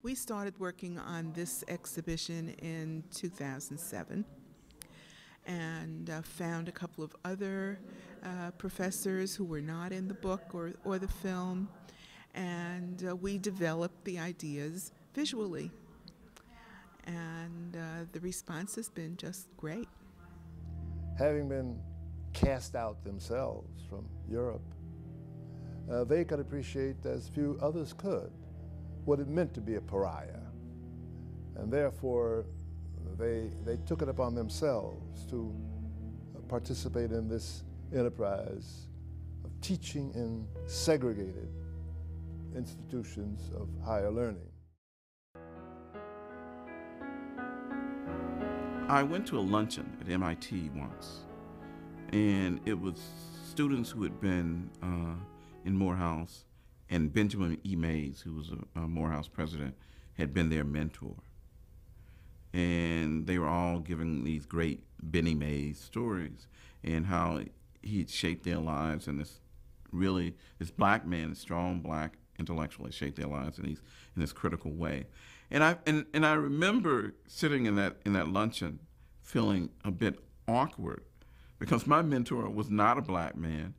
We started working on this exhibition in 2007 and found a couple of other professors who were not in the book or the film, and we developed the ideas visually. And the response has been just great. Having been cast out themselves from Europe, they could appreciate, as few others could, what it meant to be a pariah. And therefore, they took it upon themselves to participate in this enterprise of teaching in segregated institutions of higher learning. I went to a luncheon at MIT once, and it was students who had been in Morehouse, and Benjamin E. Mays, who was a Morehouse president, had been their mentor. And they were all giving these great Benny Mays stories and how he had shaped their lives, and this black man, this strong black intellectual, had shaped their lives in this critical way. And I remember sitting in that luncheon feeling a bit awkward because my mentor was not a black man.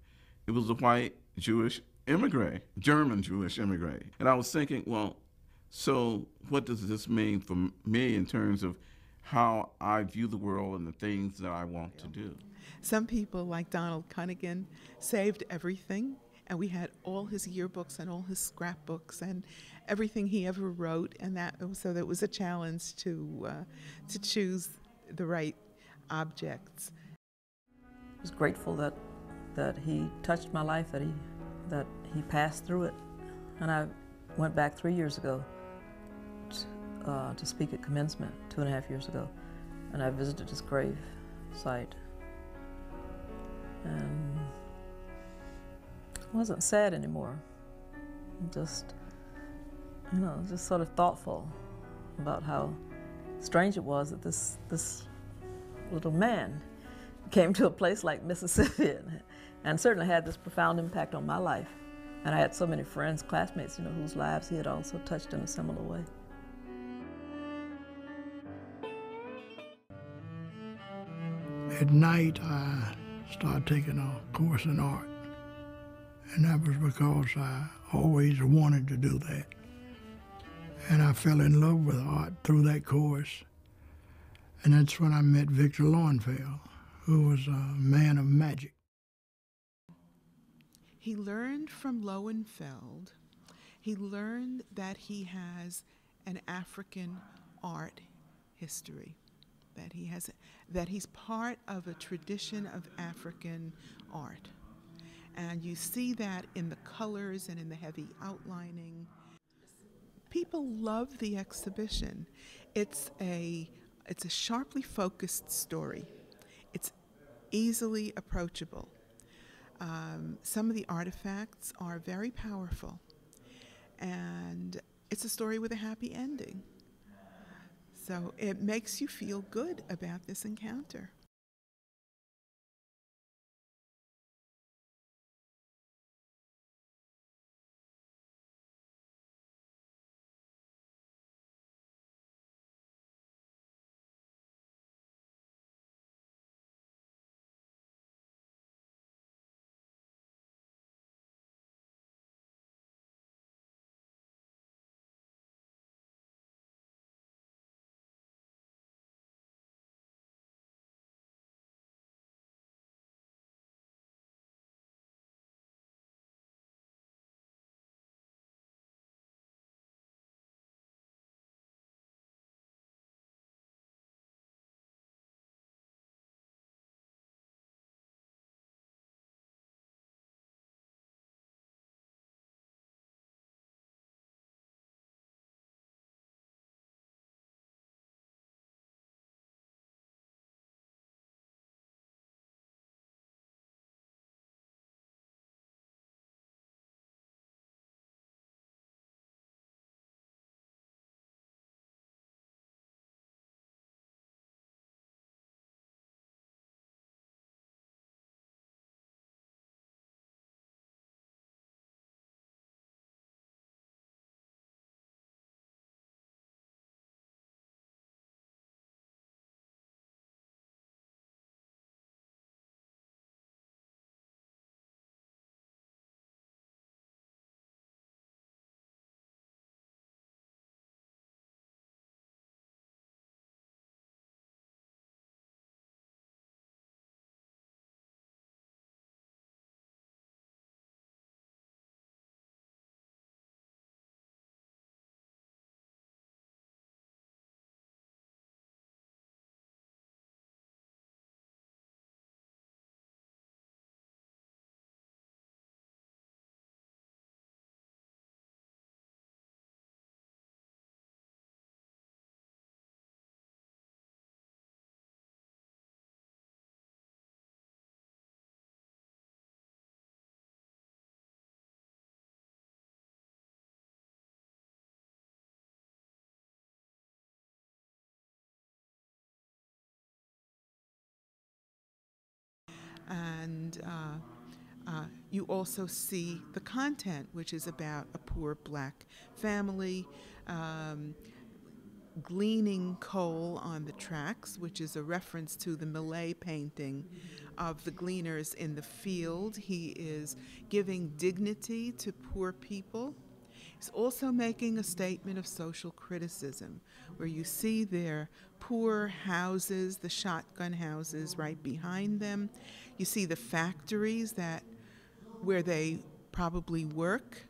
It was a white Jewish immigrant, German Jewish immigrant. And I was thinking, well, so what does this mean for me in terms of how I view the world and the things that I want to do? Some people, like Donald Cunningham, saved everything, and we had all his yearbooks and all his scrapbooks and everything he ever wrote, and so that was a challenge to choose the right objects. I was grateful that he touched my life, that he passed through it, and I went back 3 years ago to speak at commencement 2.5 years ago, and I visited his grave site, and I wasn't sad anymore. Just sort of thoughtful about how strange it was that this little man came to a place like Mississippi and certainly had this profound impact on my life. And I had so many friends, classmates, whose lives he had also touched in a similar way. At night, I started taking a course in art, and that was because I always wanted to do that. And I fell in love with art through that course, and that's when I met Victor Lowenfeld, who was a man of magic. He learned from Lowenfeld. He learned that he has an African art history, that he's part of a tradition of African art. And you see that in the colors and in the heavy outlining. People love the exhibition. It's a sharply focused story. It's easily approachable. Some of the artifacts are very powerful, and it's a story with a happy ending. So it makes you feel good about this encounter. And you also see the content, which is about a poor black family gleaning coal on the tracks, which is a reference to the Millet painting of the gleaners in the field. He is giving dignity to poor people. He's also making a statement of social criticism, where you see their poor houses, the shotgun houses right behind them. You see the factories where they probably work.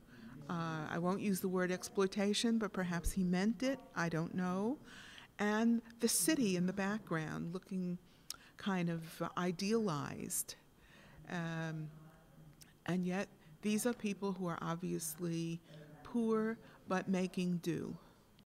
I won't use the word exploitation, but perhaps he meant it. I don't know. And the city in the background looking kind of idealized. And yet these are people who are obviously poor but making do.